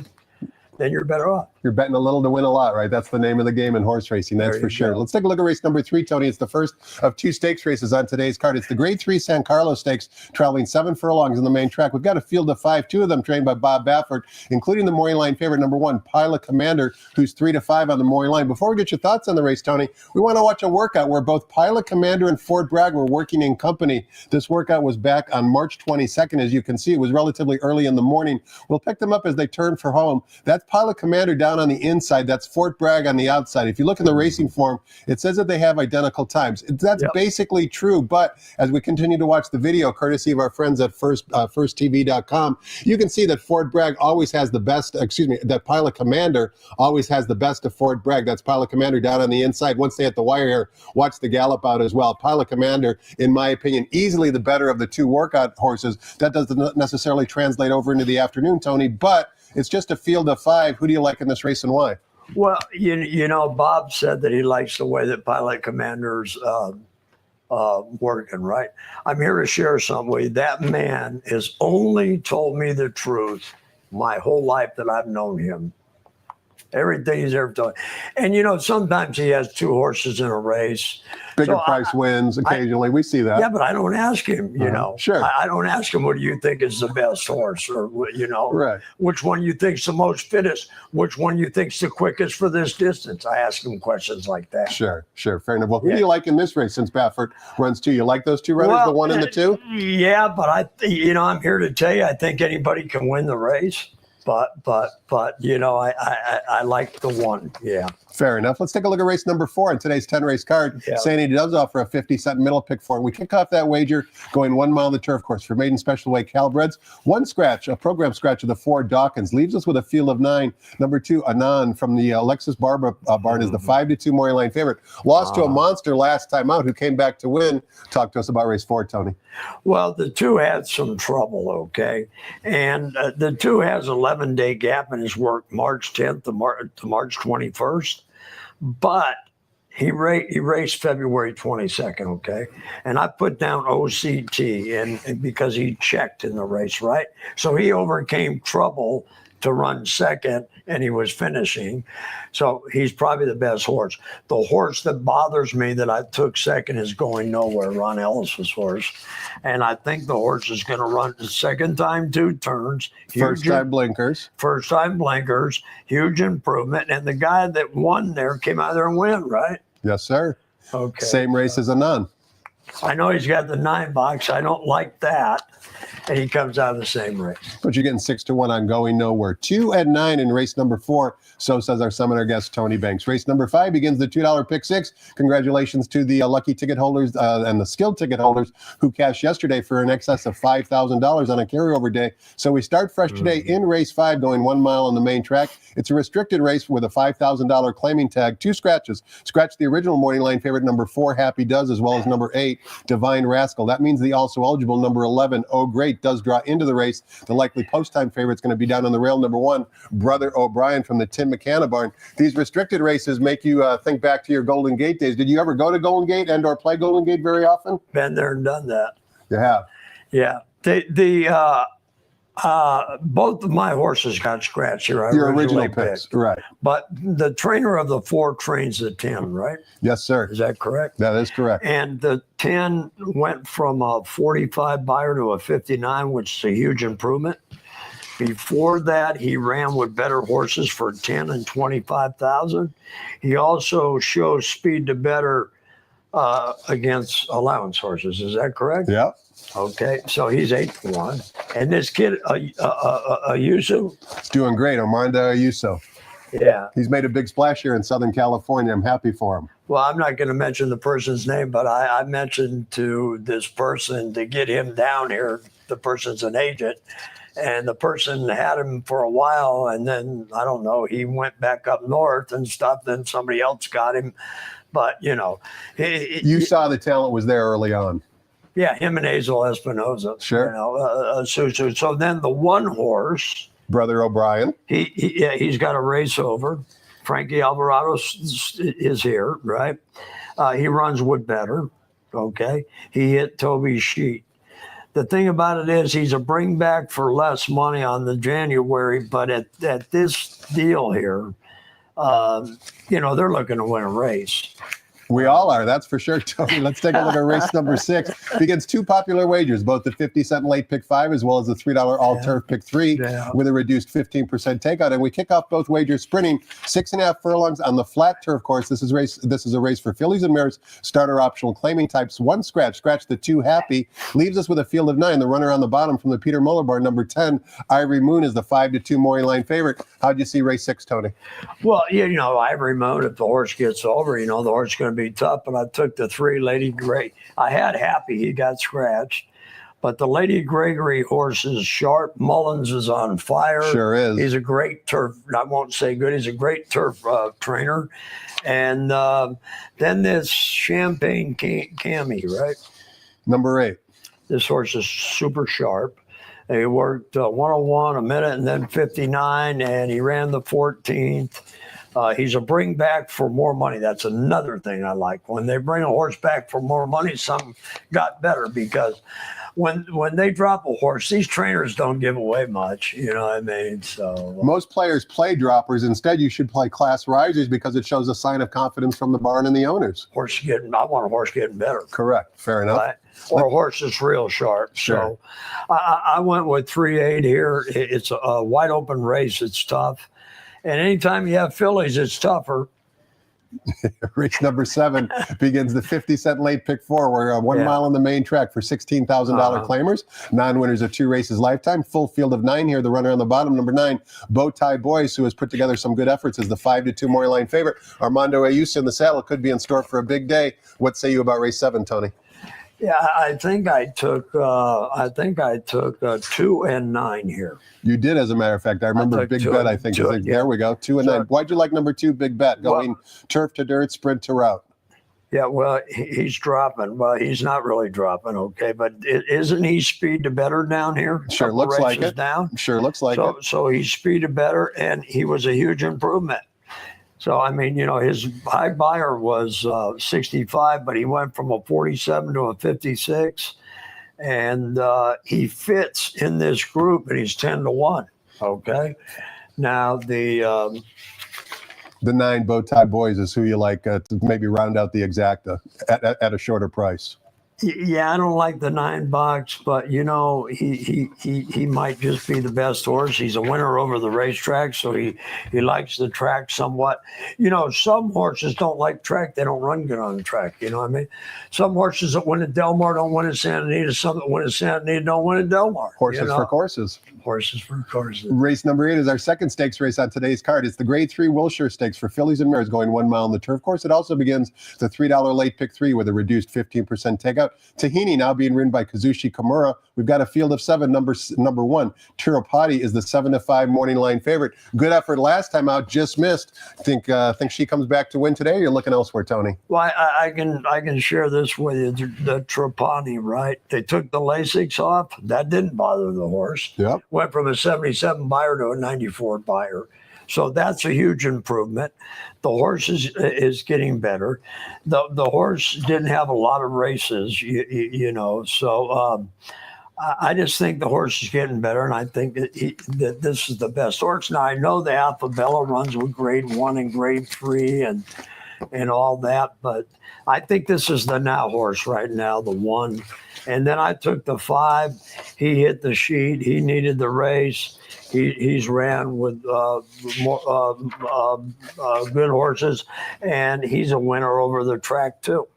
then you're better off. You're betting a little to win a lot, right? That's the name of the game in horse racing, that's for sure. Let's take a look at race number 3, Tony. It's the first of 2 stakes races on today's card. It's the Grade 3 San Carlos Stakes, traveling 7 furlongs in the main track. We've got a field of 5, 2 of them trained by Bob Baffert, including the morning line favorite, number 1, Pilot Commander, who's 3-5 on the morning line. Before we get your thoughts on the race, Tony, we want to watch a workout where both Pilot Commander and Fort Bragg were working in company. This workout was back on March 22nd. As you can see, it was relatively early in the morning. We'll pick them up as they turn for home. That's Pilot Commander down on the inside. That's Fort Bragg on the outside. If you look in the racing form, it says that they have identical times. That's basically true, but as we continue to watch the video, courtesy of our friends at firsttv.com, you can see that Fort Bragg always has the best, that Pilot Commander always has the best of Fort Bragg. That's Pilot Commander down on the inside. Once they hit the wire here, watch the gallop out as well. Pilot Commander, in my opinion, easily the better of the 2 workout horses. That doesn't necessarily translate over into the afternoon, Tony, but it's just a field of 5. Who do you like in this race and why? Well, Bob said that he likes the way that Pilot Commander's working, right? I'm here to share something with you. That man has only told me the truth my whole life that I've known him. Everything he's ever told. And, you know, sometimes he has two horses in a race. Bigger So price wins occasionally. We see that. Yeah, but I don't ask him, you know. Sure. I don't ask him, what do you think is the best horse? Or, you know, Right. which one you think's the most fittest? Which one you think's the quickest for this distance? I ask him questions like that. Sure. Fair enough. Well, who do you like in this race since Baffert runs two? You like those two runners, Well, the 1 and the 2? Yeah, but I'm here to tell you, I think anybody can win the race. But you know, I like the 1. Yeah. Fair enough. Let's take a look at race number 4 on today's 10-race card. Yeah. Sandy does offer a 50-cent middle pick for it. We kick off that wager going 1 mile the turf course for maiden special weight Calabreds. One scratch, a program scratch of the 4 Dawkins, leaves us with a field of 9. Number 2, Anon from the Alexis Barber barn is the 5-2 Maury Line favorite. Lost to a monster last time out who came back to win. Talk to us about race 4, Tony. Well, the 2 had some trouble, okay? And the 2 has 11-day gap in his work, March 10th to March 21st. But he raced February 22nd, okay? And I put down OCT and because he checked in the race, right? So he overcame trouble to run second, and he was finishing. So he's probably the best horse. The horse that bothers me that I took second is Going Nowhere, Ron Ellis's horse. And I think the horse is going to run the second time 2 turns. First time blinkers. First time blinkers, huge improvement. And the guy that won there came out there and win, right? Yes, sir. Okay. Same race as Anon. I know he's got the 9 box. I don't like that. And he comes out of the same race. But you're getting 6-1 on Going Nowhere. 2 and 9 in race number 4. So says our seminar guest, Tony Banks. Race number 5 begins the $2 pick 6. Congratulations to the lucky ticket holders and the skilled ticket holders who cashed yesterday for in excess of $5,000 on a carryover day. So we start fresh today in race 5, going 1 mile on the main track. It's a restricted race with a $5,000 claiming tag. 2 scratches. Scratch the original morning line favorite, number 4, Happy Does, as well as number 8, Divine Rascal. That means the also eligible number 11, Oh Great, does draw into the race. The likely post-time favorite is going to be down on the rail, number 1, Brother O'Brien from the Tim McKenna barn. These restricted races make you think back to your Golden Gate days. Did you ever go to Golden Gate and or play Golden Gate very often? Been there and done that. You have. Yeah. Both of my horses got scratched here. I Your originally original picks, picked. right. But the trainer of the 4 trains the 10, right? Yes, sir. Is that correct? That is correct. And the 10 went from a 45 buyer to a 59, which is a huge improvement. Before that, he ran with better horses for 10 and 25,000. He also shows speed to better against allowance horses. Is that correct? Yep. Okay, so he's 8-1. And this kid, Yusu, Doing great. Armando Ayuso. yeah. He's made a big splash here in Southern California. I'm happy for him. Well, I'm not going to mention the person's name, but I mentioned to this person to get him down here. The person's an agent. And the person had him for a while, and then, I don't know, he went back up north and stuff. Then somebody else got him. But, you know. You saw the talent was there early on. Yeah, him and Hazel Espinoza. Sure. You know, so then the 1 horse, Brother O'Brien. he's got a race over. Frankie Alvarado is here, right? He runs Wood better, okay? He hit Toby's sheet. The thing about it is he's a bring back for less money on the January, but at this deal here, you know, they're looking to win a race. We all are, that's for sure, Tony. Let's take a look at race number 6. Begins 2 popular wagers, both the 50-cent late pick 5 as well as the $3 all-turf pick 3 with a reduced 15% takeout. And we kick off both wagers sprinting 6.5 furlongs on the flat turf course. This is a race for fillies and mares, starter optional claiming types. 1 scratch the 2 Happy, leaves us with a field of 9. The runner on the bottom from the Peter Muller barn, number 10, Ivory Moon, is the 5-2 Maury Line favorite. How'd you see race 6, Tony? Well, you know, Ivory Moon, if the horse gets over, you know, the horse is going to be tough. But I took the 3 Lady Grey. I had Happy, he got scratched. But the Lady Gregory horse is sharp. Mullins is on fire. Sure is. He's a great turf. I won't say good. He's a great turf trainer. And then this Champagne Cami, right? Number 8. This horse is super sharp. He worked 101 a minute and then 59, and he ran the 14th. He's a bring back for more money. That's another thing I like. When they bring a horse back for more money, some got better, because when they drop a horse, these trainers don't give away much. You know what I mean? So Most players play droppers. Instead, you should play class risers because it shows a sign of confidence from the barn and the owners. I want a horse getting better. Correct. Fair enough. Right? Or a horse that's real sharp. Sure. So I went with 3-8 here. It's a wide open race. It's tough. And anytime you have fillies, it's tougher. Race number 7 begins the 50-cent late pick 4. We're 1 mile on the main track for $16,000 claimers. Non-winners of 2 races lifetime. Full field of 9 here. The runner on the bottom, number 9, Bowtie Boys, who has put together some good efforts, is the 5-2 morning line favorite. Armando Ayuso in the saddle could be in store for a big day. What say you about race 7, Tony? Yeah, I think I took 2 and 9 here. You did, as a matter of fact. I remember Big Bet, I think. There we go, 2 and 9. Why'd you like number 2, Big Bet, going turf to dirt, sprint to route? Yeah, well, he's dropping. Well, he's not really dropping, okay, but isn't he speed to better down here? Sure looks like it. Down? Sure looks like it. So he's speed to better, and he was a huge improvement. So, I mean, you know, his high buyer was 65, but he went from a 47 to a 56. And he fits in this group, and he's 10-1. Okay. Now, the 9 Bowtie Boys is who you like to maybe round out the exacta at a shorter price. Yeah, I don't like the 9 bucks, but you know, he might just be the best horse. He's a winner over the racetrack, so he likes the track somewhat. You know, some horses don't like track; they don't run good on the track. You know what I mean? Some horses that win at Del Mar don't win at Santa Anita. Some that win at Santa Anita don't win at Del Mar. Horses for courses. Horses for courses. Race number 8 is our second stakes race on today's card. It's the Grade 3 Wilshire Stakes for fillies and mares going 1 mile on the turf course. It also begins the $3 late pick 3 with a reduced 15% takeout. Tahini now being ridden by Kazushi Kimura. We've got a field of 7. Number 1, Tirupati, is the 7-5 morning line favorite. Good effort last time out, just missed. Think she comes back to win today, or you're looking elsewhere, Tony? Well, I can share this with you. The Trapani, right? They took the Lasix off. That didn't bother the horse. Yep. Went from a 77 buyer to a 94 buyer. So that's a huge improvement. The horse is getting better. The horse didn't have a lot of races, you know. So I just think the horse is getting better, and I think that this is the best horse. Now, I know the Alphabella runs with Grade 1 and Grade 3 and all that, but I think this is the now horse right now, the 1. And then I took the 5. He hit the sheet. He needed the race. He's ran with more good horses, and he's a winner over the track too.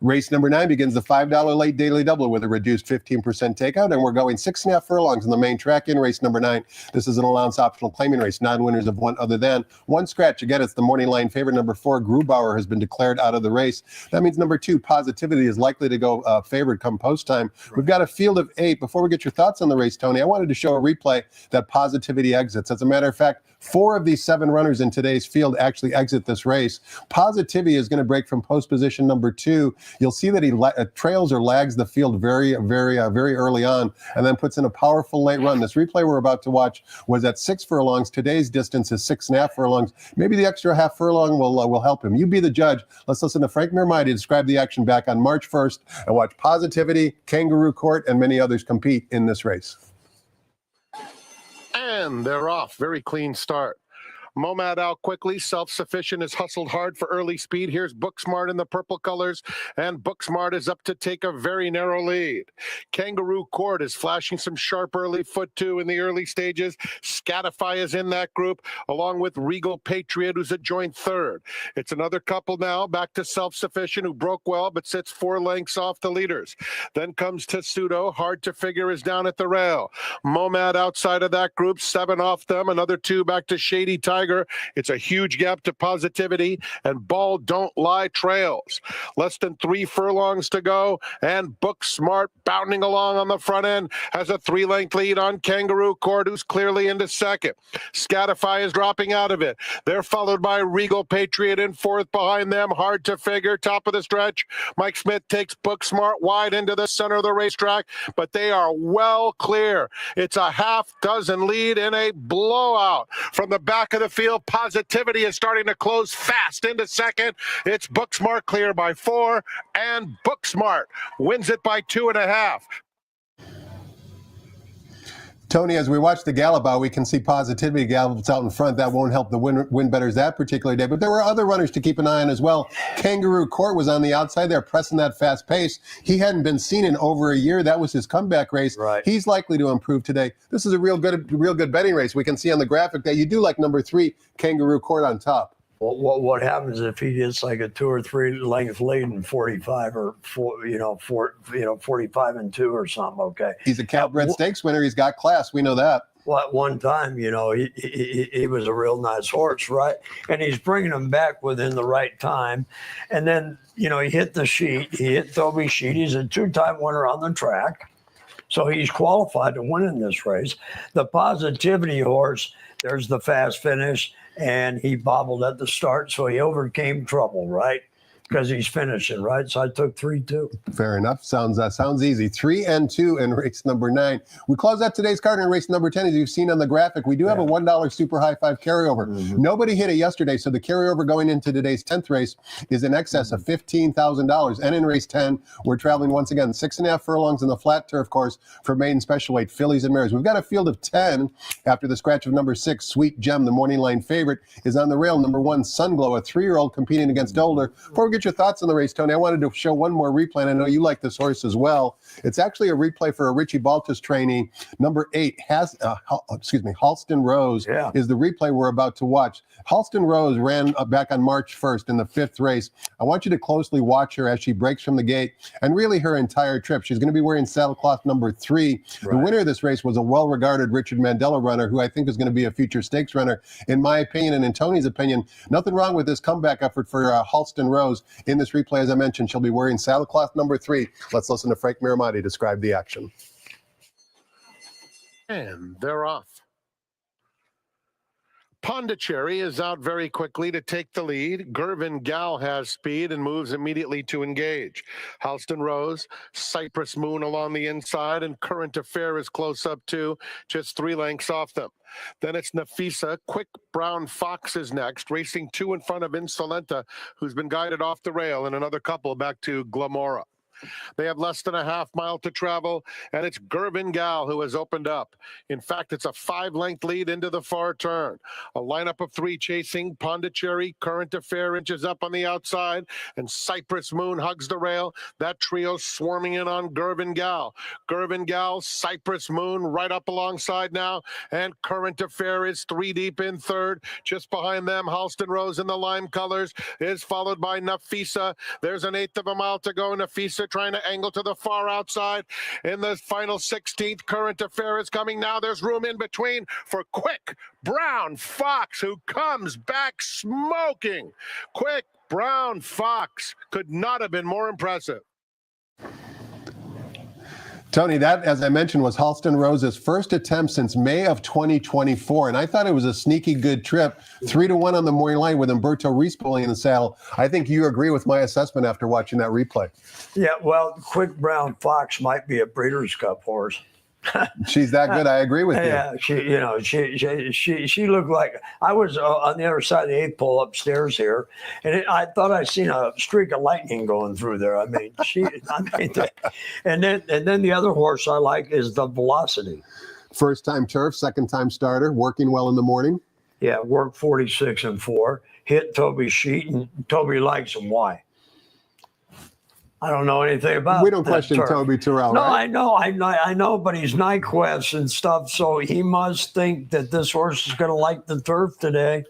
Race number 9 begins the $5 late daily double with a reduced 15% takeout, and we're going 6.5 furlongs in the main track in race number 9. This is an allowance optional claiming race, non-winners of 1 other than 1 scratch. Again, it's the morning line favorite. Number 4, Grubauer, has been declared out of the race. That means number 2, Positivity, is likely to go favored come post time. Right. We've got a field of 8. Before we get your thoughts on the race, Tony, I wanted to show a replay that Positivity exits. As a matter of fact, 4 of these 7 runners in today's field actually exit this race. Positivity is going to break from post position number 2. You'll see that he trails or lags the field very early on, and then puts in a powerful late run. This replay we're about to watch was at 6 furlongs. Today's distance is 6.5 furlongs. Maybe the extra half furlong will help him. You be the judge. Let's listen to Frank Mirmai to describe the action back on March 1st and watch Positivity, Kangaroo Court, and many others compete in this race. And they're off. Very clean start. Momad out quickly, self-sufficient, has hustled hard for early speed. Here's Booksmart in the purple colors, and Booksmart is up to take a very narrow lead. Kangaroo Court is flashing some sharp early foot too in the early stages. Scatify is in that group, along with Regal Patriot, who's a joint third. It's another couple now, back to self-sufficient, who broke well, but sits 4 lengths off the leaders. Then comes Tessuto, hard to figure, is down at the rail. Momad outside of that group, 7 off them, another 2 back to Shady Tiger. It's a huge gap to Positivity, and Ball Don't Lie trails. Less than 3 furlongs to go, and Booksmart, bounding along on the front end, has a 3-length lead on Kangaroo Court, who's clearly into second. Scatify is dropping out of it. They're followed by Regal Patriot in 4th behind them. Hard to figure, top of the stretch. Mike Smith takes Booksmart wide into the center of the racetrack, but they are well clear. It's a half dozen lead in a blowout from the back of the field. Positivity is starting to close fast into second. It's Booksmart clear by 4, and Booksmart wins it by 2.5. Tony, as we watch the gallop out, we can see Positivity gallops out in front. That won't help the win bettors that particular day. But there were other runners to keep an eye on as well. Kangaroo Court was on the outside there, pressing that fast pace. He hadn't been seen in over a year. That was his comeback race. Right. He's likely to improve today. This is a real good betting race. We can see on the graphic that you do like number 3, Kangaroo Court on top. What happens if he gets like a 2 or 3 length lead in 45 or 45 and 2 or something? Okay, he's a Calbred Stakes winner. He's got class. We know that. Well, at one time, he was a real nice horse, right? And he's bringing him back within the right time. And then, he hit the sheet. He hit Toby Sheet. He's a 2-time winner on the track. So he's qualified to win in this race. The Positivity horse, there's the fast finish, and he bobbled at the start, so he overcame trouble, right? Because he's finishing, right? So I took 3-2. Fair enough. Sounds easy. 3 and 2 in race number 9. We close out today's card in race number 10, as you've seen on the graphic. We do have a $1 super high 5 carryover. Mm-hmm. Nobody hit it yesterday, so the carryover going into today's 10th race is in excess of $15,000. And in race 10, we're traveling once again 6.5 furlongs in the flat turf course for maiden special weight fillies and mares. We've got a field of 10 after the scratch of number 6, Sweet Gem, the morning line favorite, is on the rail. Number 1, Sunglow, a 3-year-old competing against Older. Before we get your thoughts on the race, Tony, I wanted to show one more replay, and I know you like this horse as well. It's actually a replay for a Richie Baltas trainee. Number 8, Halston Rose is the replay we're about to watch. Halston Rose ran back on March 1st in the 5th race. I want you to closely watch her as she breaks from the gate and really her entire trip. She's going to be wearing saddlecloth number 3. Right. The winner of this race was a well-regarded Richard Mandela runner who I think is going to be a future stakes runner. In my opinion and in Tony's opinion, nothing wrong with this comeback effort for Halston Rose. In this replay, as I mentioned, she'll be wearing saddlecloth number 3. Let's listen to Frank Miramati describe the action. And they're off. Pondicherry is out very quickly to take the lead. Gervin Gal has speed and moves immediately to engage. Halston Rose, Cypress Moon along the inside, and Current Affair is close up too, just 3 lengths off them. Then it's Nafisa. Quick Brown Fox is next, racing 2 in front of Insolenta, who's been guided off the rail, and another couple back to Glamora. They have less than a half mile to travel, and it's Gervin Gal who has opened up. In fact, it's a 5-length lead into the far turn. A lineup of 3 chasing. Pondicherry, Current Affair inches up on the outside, and Cypress Moon hugs the rail. That trio swarming in on Gervin Gal. Gervin Gal, Cypress Moon right up alongside now, and Current Affair is 3 deep in third. Just behind them, Halston Rose in the lime colors is followed by Nafisa. There's an 1/8 of a mile to go. Nafisa trying to angle to the far outside. In the final 16th, Current Affair is coming now. There's room in between for Quick Brown Fox, who comes back smoking. Quick Brown Fox could not have been more impressive. Tony, that, as I mentioned, was Halston Rose's first attempt since May of 2024, and I thought it was a sneaky good trip. 3-1 on the morning line with Umberto Reese pulling in the saddle. I think you agree with my assessment after watching that replay. Yeah, well, Quick Brown Fox might be a Breeders' Cup horse. She's that good. I agree with you. Yeah, she looked like I was on the other side of the 8th pole upstairs here, and I thought I seen a streak of lightning going through there. I mean, and then the other horse I like is the Velocity. First time turf, second time starter, working well in the morning. Yeah, worked 46 and 4, hit Toby's sheet, and Toby likes him. Why? I don't know anything about. We don't question Toby Terrell. No, right? I know, but he's Nyquist and stuff, so he must think that this horse is going to like the turf today.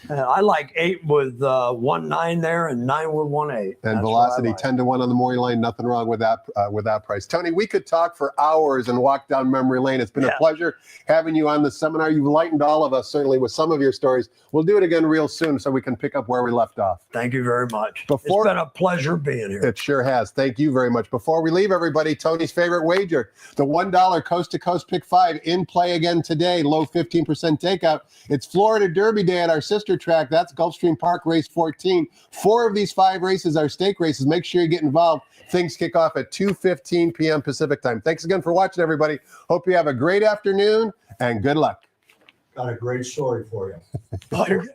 I like 8 with 1-9 there and 9 with 1-8. And that's Velocity like. 10-1 on the morning line. Nothing wrong with that price. Tony, we could talk for hours and walk down memory lane. It's been a pleasure having you on the seminar. You've lightened all of us, certainly, with some of your stories. We'll do it again real soon so we can pick up where we left off. Thank you very much. It's been a pleasure being here. It sure has. Thank you very much. Before we leave, everybody, Tony's favorite wager, the $1 coast-to-coast pick 5 in play again today. Low 15% takeout. It's Florida Derby Day at our sister track. That's Gulfstream Park Race 14. 4 of these 5 races are stake races. Make sure you get involved. Things kick off at 2:15 p.m. Pacific time. Thanks again for watching, everybody. Hope you have a great afternoon and good luck. Got a great story for you.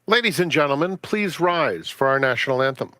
Ladies and gentlemen, please rise for our national anthem.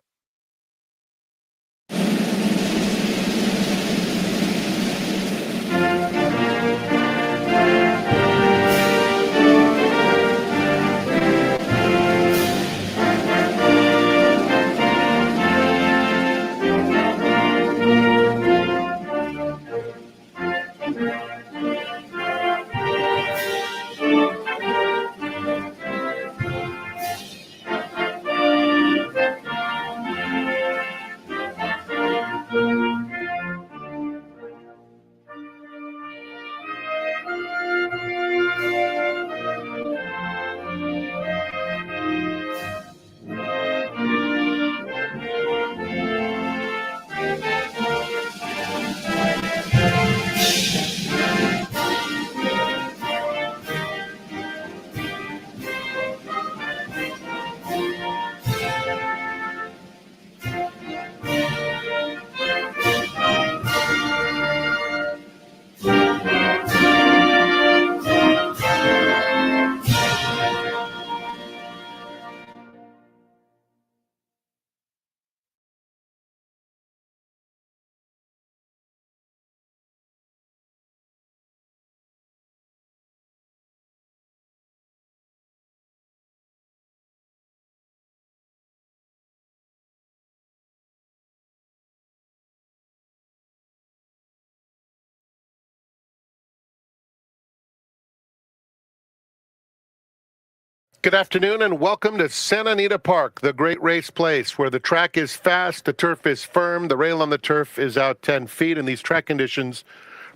Good afternoon and welcome to Santa Anita Park, the great race place where the track is fast, the turf is firm, the rail on the turf is out 10 feet, and these track conditions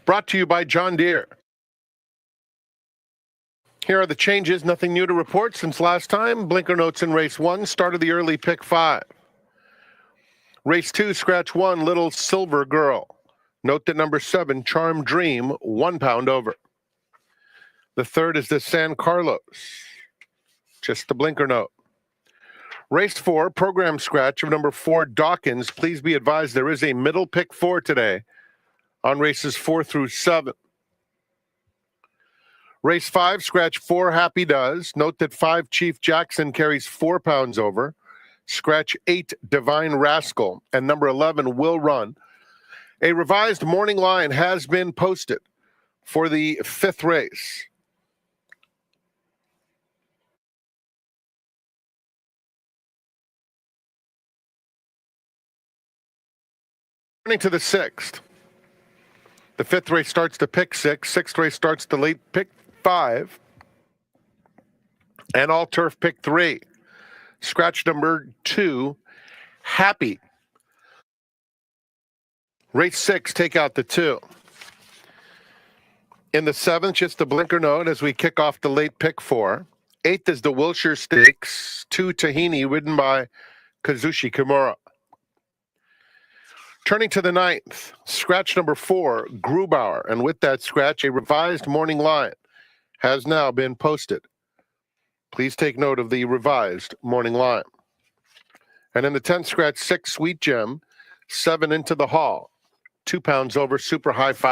brought to you by John Deere. Here are the changes, nothing new to report since last time. Blinker notes in race 1, started the early pick 5. Race 2, scratch 1, Little Silver Girl. Note that number 7, Charm Dream, 1 pound over. The third is the San Carlos. Just the blinker note. Race 4, program scratch of number 4, Dawkins. Please be advised there is a middle pick 4 today on races 4 through 7. Race 5, scratch 4, Happy Does. Note that 5, Chief Jackson carries 4 pounds over. Scratch 8, Divine Rascal. And number 11, Will Run. A revised morning line has been posted for the 5th race. Turning to the 6th. The 5th race starts to pick 6. 6th race starts to late pick 5. And all turf pick 3. Scratch number 2, Happy. Race 6, take out the 2. In the 7th, just the blinker note as we kick off the late pick 4. 8th is the Wilshire Stakes, 2 Tahini, ridden by Kazushi Kimura. Turning to the 9th, scratch number 4, Grubauer. And with that scratch, a revised morning line has now been posted. Please take note of the revised morning line. And in the 10th scratch, 6, Sweet Gem. 7 into the hall. 2 pounds over, super high 5.